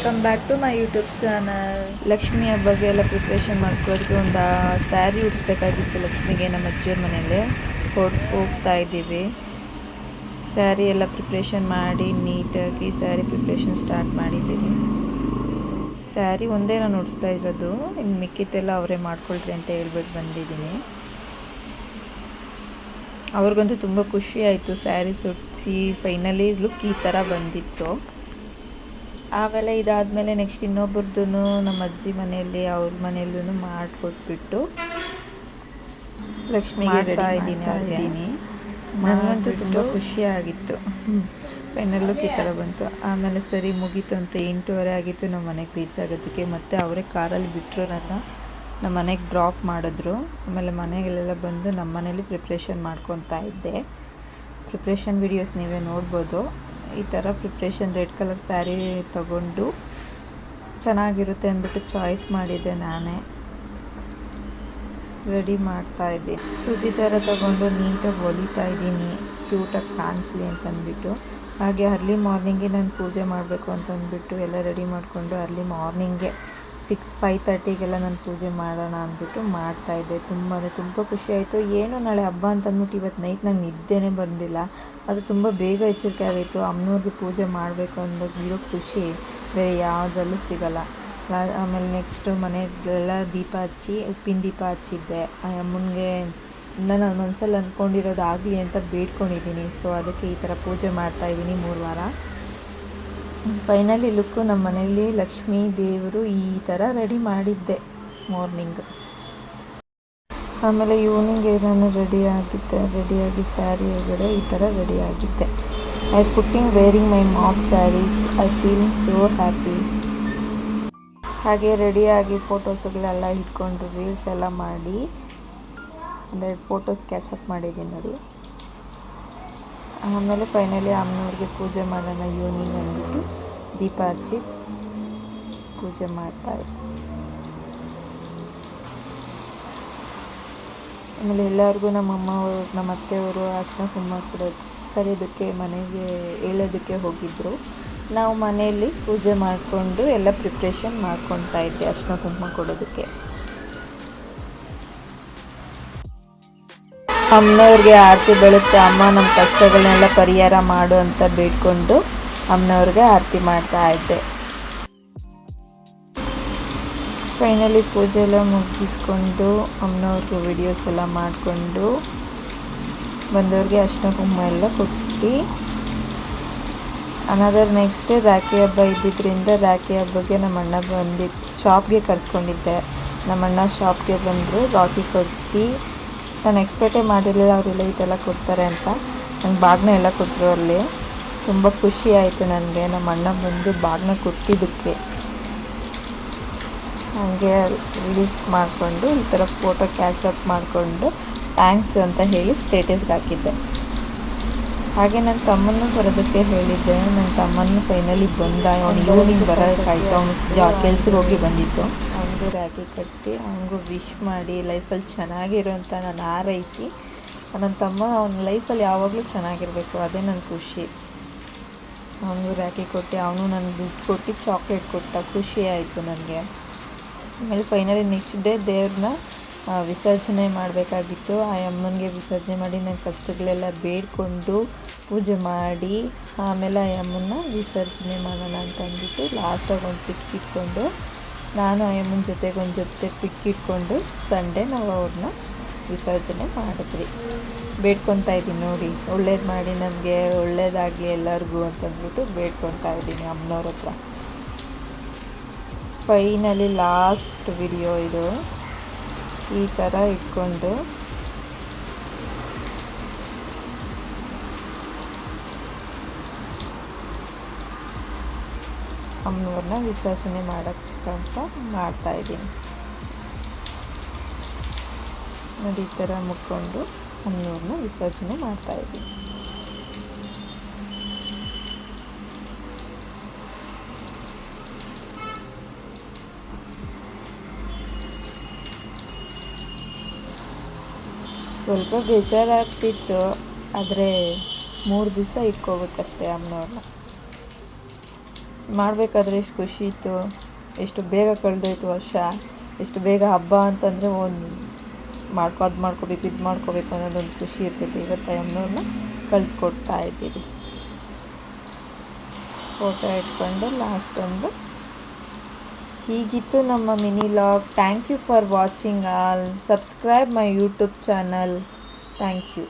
Welcome back to my YouTube channel. Lakshmi ಹಬ್ಬಗೆ ಎಲ್ಲ preparation ಮಾಡಿಸ್ಕೊಳ್ಳೋದಕ್ಕೆ ಒಂದು ಸ್ಯಾರಿ ಉಡಿಸ್ಬೇಕಾಗಿತ್ತು ಲಕ್ಷ್ಮಿಗೆ. ನಮ್ಮ ಅಜ್ಜಿಯವ್ರ ಮನೆಯಲ್ಲೇ ಹೋಗ್ತಾ ಇದ್ದೀವಿ. ಸ್ಯಾರಿ ಎಲ್ಲ ಪ್ರಿಪ್ರೇಷನ್ ಮಾಡಿ ನೀಟಾಗಿ ಸ್ಯಾರಿ ಪ್ರಿಪ್ರೇಷನ್ ಸ್ಟಾರ್ಟ್ ಮಾಡಿದ್ದೀನಿ. ಸ್ಯಾರಿ ಒಂದೇ ನಾನು ಉಡಿಸ್ತಾ ಇರೋದು, ಇನ್ನು ಮಿಕ್ಕಿದ್ದೆಲ್ಲ ಅವರೇ ಮಾಡ್ಕೊಳ್ರಿ ಅಂತ ಹೇಳ್ಬಿಟ್ಟು ಬಂದಿದ್ದೀನಿ. ಅವ್ರಿಗಂತೂ ತುಂಬ ಖುಷಿ ಆಯಿತು ಸ್ಯಾರಿ ಸುಡಿಸಿ ಫೈನಲಿ ಲುಕ್ ಈ ಥರ ಬಂದಿತ್ತು. ಆಮೇಲೆ ಇದಾದಮೇಲೆ ನೆಕ್ಸ್ಟ್ ಇನ್ನೊಬ್ರದ್ದು ನಮ್ಮ ಅಜ್ಜಿ ಮನೆಯಲ್ಲಿ ಅವ್ರ ಮನೆಯಲ್ಲೂ ಮಾಡಿಕೊಟ್ಬಿಟ್ಟು ಲಕ್ಷ್ಮಿಗೆ ರೆಡಿ ಇದ್ದೀನಿ. ನನಗಂತೂ ತುಂಬ ಖುಷಿಯಾಗಿತ್ತು. ಫೈನಲ್ ಲುಕ್ ಈ ಥರ ಬಂತು. ಆಮೇಲೆ ಸರಿ ಮುಗೀತು ಅಂತ 8:30 ಆಗಿತ್ತು ನಮ್ಮ ಮನೆಗೆ ರೀಚ್ ಆಗೋದಕ್ಕೆ. ಮತ್ತು ಅವರೇ ಕಾರಲ್ಲಿ ಬಿಟ್ಟರು, ನಮ್ಮ ಮನೆಗೆ ಡ್ರಾಪ್ ಮಾಡಿದ್ರು. ಆಮೇಲೆ ಮನೆಗೆಲ್ಲ ಬಂದು ನಮ್ಮ ಮನೇಲಿ ಪ್ರಿಪ್ರೇಷನ್ ಮಾಡ್ಕೊತಾ ಇದ್ದೆ. ಪ್ರಿಪ್ರೇಷನ್ ವಿಡಿಯೋಸ್ ನೀವೇ ನೋಡ್ಬೋದು. ಈ ಥರ ಪ್ರಿಪ್ರೇಷನ್ ರೆಡ್ ಕಲರ್ ಸ್ಯಾರಿ ತಗೊಂಡು ಚೆನ್ನಾಗಿರುತ್ತೆ ಅಂದ್ಬಿಟ್ಟು ಚಾಯ್ಸ್ ಮಾಡಿದ್ದೆ. ನಾನೇ ರೆಡಿ ಮಾಡ್ತಾ ಇದ್ದೀನಿ. ಸೂಜಿ ಥರ ತಗೊಂಡು ನೀಟಾಗಿ ಹೊಲಿತಾ ಇದ್ದೀನಿ, ಕ್ಯೂಟಾಗಿ ಕಾಣಿಸ್ಲಿ ಅಂತಂದ್ಬಿಟ್ಟು. ಹಾಗೆ ಅರ್ಲಿ ಮಾರ್ನಿಂಗೆ ನಾನು ಪೂಜೆ ಮಾಡಬೇಕು ಅಂತಂದ್ಬಿಟ್ಟು ಎಲ್ಲ ರೆಡಿ ಮಾಡಿಕೊಂಡು ಅರ್ಲಿ ಮಾರ್ನಿಂಗೆ 5:30ಗೆಲ್ಲ ನಾನು ಪೂಜೆ ಮಾಡೋಣ ಅಂದ್ಬಿಟ್ಟು ಮಾಡ್ತಾಯಿದ್ದೆ. ತುಂಬ ಖುಷಿ ಆಯಿತು. ಏನೋ ನಾಳೆ ಹಬ್ಬ ಅಂತಂದ್ಬಿಟ್ಟು ಇವತ್ತು ನೈಟ್ ನಂಗೆ ನಿದ್ದೆನೇ ಬಂದಿಲ್ಲ. ಅದು ತುಂಬ ಬೇಗ ಎಚ್ಚರಿಕೆ ಆಗಿತ್ತು. ಅಮ್ಮನವ್ರಿಗೆ ಪೂಜೆ ಮಾಡಬೇಕು ಅನ್ನೋದು ಇರೋ ಖುಷಿ ಬೇರೆ ಯಾವುದ್ರಲ್ಲೂ ಸಿಗೋಲ್ಲ. ಆಮೇಲೆ ನೆಕ್ಸ್ಟು ಮನೆಗೆಲ್ಲ ದೀಪ ಹಚ್ಚಿ ಉಪ್ಪಿನ ದೀಪ ಹಚ್ಚಿದ್ದೆ. ಅಮ್ಮನಿಗೆ ನಾನು ಮನಸ್ಸಲ್ಲಿ ಅಂದ್ಕೊಂಡಿರೋದು ಆಗಲಿ ಅಂತ ಬೇಡ್ಕೊಂಡಿದ್ದೀನಿ. ಸೊ ಅದಕ್ಕೆ ಈ ಥರ ಪೂಜೆ ಮಾಡ್ತಾಯಿದ್ದೀನಿ 3 ವಾರ. ಫೈನಲಿ ಲುಕ್ಕು ನಮ್ಮ ಮನೆಯಲ್ಲಿ ಲಕ್ಷ್ಮೀ ದೇವರು ಈ ಥರ ರೆಡಿ ಮಾಡಿದ್ದೆ ಮಾರ್ನಿಂಗ್. ಆಮೇಲೆ ಈವ್ನಿಂಗ್ ನಾನು ರೆಡಿಯಾಗಿ ಸ್ಯಾರಿ ಒಳಗಡೆ ಈ ಥರ ರೆಡಿಯಾಗಿದ್ದೆ. I putting wearing my mom saris, I feel so happy. ಹಾಗೆ ರೆಡಿಯಾಗಿ ಫೋಟೋಸ್ಗಳೆಲ್ಲ ಇಟ್ಕೊಂಡು ರೀಲ್ಸ್ ಎಲ್ಲ ಮಾಡಿ ಒಂದೆರಡು ಫೋಟೋಸ್ ಕ್ಯಾಚಪ್ ಮಾಡಿದ್ದೀನಿ ನೋಡಿ. ಆಮೇಲೆ ಫೈನಲಿ ಅಮ್ಮನವ್ರಿಗೆ ಪೂಜೆ ಮಾಡೋಣ ಈವ್ನಿಂಗ್ ಅಂದ್ಬಿಟ್ಟು ದೀಪ ಹಚ್ಚಿ ಪೂಜೆ ಮಾಡ್ತಾರೆ. ಆಮೇಲೆ ಎಲ್ಲರಿಗೂ ನಮ್ಮಮ್ಮವರು ನಮ್ಮ ಅತ್ತೆಯವರು ಅರ್ಶಿನ ಕುಂಕುಮ ಕರೆಯೋದಕ್ಕೆ ಮನೆಗೆ ಹೇಳೋದಕ್ಕೆ ಹೋಗಿದ್ದರು. ನಾವು ಮನೆಯಲ್ಲಿ ಪೂಜೆ ಮಾಡಿಕೊಂಡು ಎಲ್ಲ ಪ್ರಿಪ್ರೇಷನ್ ಮಾಡ್ಕೊತಾ ಇದ್ದೆ ಅರ್ಶಿನ ಕುಂಕುಮ ಕೊಡೋದಕ್ಕೆ. ಅಮ್ಮನವ್ರಿಗೆ ಆರತಿ ಬೆಳಗ್ಗೆ ಅಮ್ಮ ನಮ್ಮ ಕಷ್ಟಗಳನ್ನೆಲ್ಲ ಪರಿಹಾರ ಮಾಡು ಅಂತ ಬೇಡ್ಕೊಂಡು ಅಮ್ಮನವ್ರಿಗೆ ಆರತಿ ಮಾಡ್ತಾ ಇದ್ದೆ. ಫೈನಲಿ ಪೂಜೆ ಎಲ್ಲ ಮುಗಿಸ್ಕೊಂಡು ಅಮ್ಮನವ್ರಿಗೆ ವಿಡಿಯೋಸ್ ಎಲ್ಲ ಮಾಡಿಕೊಂಡು ಬಂದವ್ರಿಗೆ ಅರ್ಶಿನ ಕುಂಕುಮ ಎಲ್ಲ ಕೊಟ್ಟು ಅನದರ್ ನೆಕ್ಸ್ಟ್ ರಾಖಿ ಹಬ್ಬ ಇದ್ದಿದ್ದರಿಂದ ರಾಖಿ ಹಬ್ಬಕ್ಕೆ ನಮ್ಮ ಅಣ್ಣ ಬಂದಿದ್ದು ಶಾಪ್ಗೆ ಕರ್ಸ್ಕೊಂಡಿದ್ದೆ. ನಮ್ಮ ಅಣ್ಣ ಶಾಪ್ಗೆ ಬಂದರು, ರಾಖಿ ಕೊಟ್ಟು ನಾನು ಎಕ್ಸ್ಪೆಕ್ಟೇ ಮಾಡಿರಲಿಲ್ಲ ಅವರೆಲ್ಲ ಇದೆಲ್ಲ ಕೊಡ್ತಾರೆ ಅಂತ. ನಂಗೆ ಬಾಗ್ನ ಎಲ್ಲ ಕೊಟ್ಟರು. ಅಲ್ಲಿ ತುಂಬ ಖುಷಿ ಆಯಿತು ನನಗೆ ನಮ್ಮ ಅಣ್ಣ ಬಂದು ಬಾಗ್ನ ಕೊಟ್ಟಿದ್ದಕ್ಕೆ. ಹಾಗೆ ರೀಲ್ಸ್ ಮಾಡಿಕೊಂಡು ಈ ಥರ ಫೋಟೋ ಕ್ಯಾಚಪ್ ಮಾಡಿಕೊಂಡು ಥ್ಯಾಂಕ್ಸ್ ಅಂತ ಹೇಳಿ ಸ್ಟೇಟಸ್ಗೆ ಹಾಕಿದ್ದೆ. ಹಾಗೆ ನನ್ನ ತಮ್ಮನೂ ಬರೋದಕ್ಕೆ ಹೇಳಿದ್ದೆ. ನನ್ನ ತಮ್ಮನೂ ಫೈನಲಿ ಬಂದ. ಅವನು ಈವ್ನಿಂಗ್ ಬರೋಕ್ಕಾಯ್ತು, ಅವನು ಕೆಲ್ಸಕ್ಕೆ ಹೋಗಿ ಬಂದಿತ್ತು. ಅವನಿಗೂ ರಾಖಿ ಕಟ್ಟಿ ಅವನಿಗೂ ವಿಶ್ ಮಾಡಿ ಲೈಫಲ್ಲಿ ಚೆನ್ನಾಗಿರೋ ಅಂತ ನಾನು ಹಾರೈಸಿ, ನನ್ನ ತಮ್ಮ ಅವನ ಲೈಫಲ್ಲಿ ಯಾವಾಗಲೂ ಚೆನ್ನಾಗಿರಬೇಕು, ಅದೇ ನನ್ನ ಖುಷಿ. ಅವನಿಗೂ ರಾಖಿ ಕೊಟ್ಟು ಅವನು ನನಗೆ ದುಡ್ಡು ಕೊಟ್ಟು ಚಾಕ್ಲೇಟ್ ಕೊಟ್ಟ. ಖುಷಿ ಆಯಿತು ನನಗೆ. ಆಮೇಲೆ ಫೈನಲಿ ನೆಕ್ಸ್ಟ್ ಡೇ ದೇವ್ರನ್ನ ವಿಸರ್ಜನೆ ಮಾಡಬೇಕಾಗಿತ್ತು. ಆ ಅಮ್ಮನಿಗೆ ವಿಸರ್ಜನೆ ಮಾಡಿ ನನ್ನ ಕಷ್ಟಗಳೆಲ್ಲ ಬೇಡಿಕೊಂಡು ಪೂಜೆ ಮಾಡಿ ಆಮೇಲೆ ಆ ಅಮ್ಮನ್ನ ವಿಸರ್ಜನೆ ಮಾಡೋಣ ಅಂತ ಅಂದ್ಬಿಟ್ಟು ಲಾಸ್ಟಾಗಿ ಒಂದು ಪಿಕ್ ಇಟ್ಕೊಂಡು ನಾನು ಆ ಅಮ್ಮನ ಜೊತೆಗೆ ಒಂದು ಜೊತೆ ಪಿಕ್ ಇಟ್ಕೊಂಡು ಸಂಡೇ ನಾವು ಅವ್ರನ್ನ ವಿಸರ್ಜನೆ ಮಾಡಿದ್ವಿ. ಬೇಡ್ಕೊತಾ ಇದ್ದೀನಿ ನೋಡಿ, ಒಳ್ಳೇದು ಮಾಡಿ ನನಗೆ ಒಳ್ಳೇದಾಗಲಿ ಎಲ್ಲರಿಗೂ ಅಂತಂದ್ಬಿಟ್ಟು ಬೇಡ್ಕೊತಾ ಇದ್ದೀನಿ ಅಮ್ಮನವ್ರ ಹತ್ರ. ಫೈನಲಿ ಲಾಸ್ಟ್ ವಿಡಿಯೋ ಇದು. ಈ ಥರ ಇಟ್ಕೊಂಡು ಅಮ್ಮನವ್ರನ್ನ ವಿಸರ್ಜನೆ ಮಾಡೋಕ್ಕಂತ ಮಾಡ್ತಾಯಿದ್ದೀನಿ ನೋಡಿ. ಈ ಥರ ಮುಕ್ಕೊಂಡು ಅಮ್ಮನವ್ರನ್ನ ವಿಸರ್ಜನೆ ಮಾಡ್ತಾಯಿದ್ದೀನಿ. ಸ್ವಲ್ಪ ಬೇಜಾರಾಗ್ತಿತ್ತು, ಆದರೆ 3 ದಿವಸ ಇಟ್ಕೋಬೇಕಷ್ಟೇ ಅಮ್ಮನವ್ರನ್ನ. ಮಾಡಬೇಕಾದ್ರೆ ಎಷ್ಟು ಖುಷಿ ಇತ್ತು, ಎಷ್ಟು ಬೇಗ ಕಳೆದೋಯ್ತು ವರ್ಷ, ಎಷ್ಟು ಬೇಗ ಹಬ್ಬ ಅಂತಂದರೆ ಒಂದು ಅದು ಮಾಡ್ಕೋಬೇಕು ಇದು ಮಾಡ್ಕೋಬೇಕು ಅನ್ನೋದೊಂದು ಖುಷಿ ಇರ್ತೈತೆ. ಇವತ್ತು ಅಮ್ಮನವ್ರನ್ನ ಕಳಿಸ್ಕೊಡ್ತಾ ಇದ್ದೀವಿ. ಫೋಟೋ ಇಟ್ಕೊಂಡು ಲಾಸ್ಟ್ ಒಂದು ಹೀಗಿತ್ತು ನಮ್ಮ mini vlog. Thank you for watching all. Subscribe my YouTube channel. Thank you.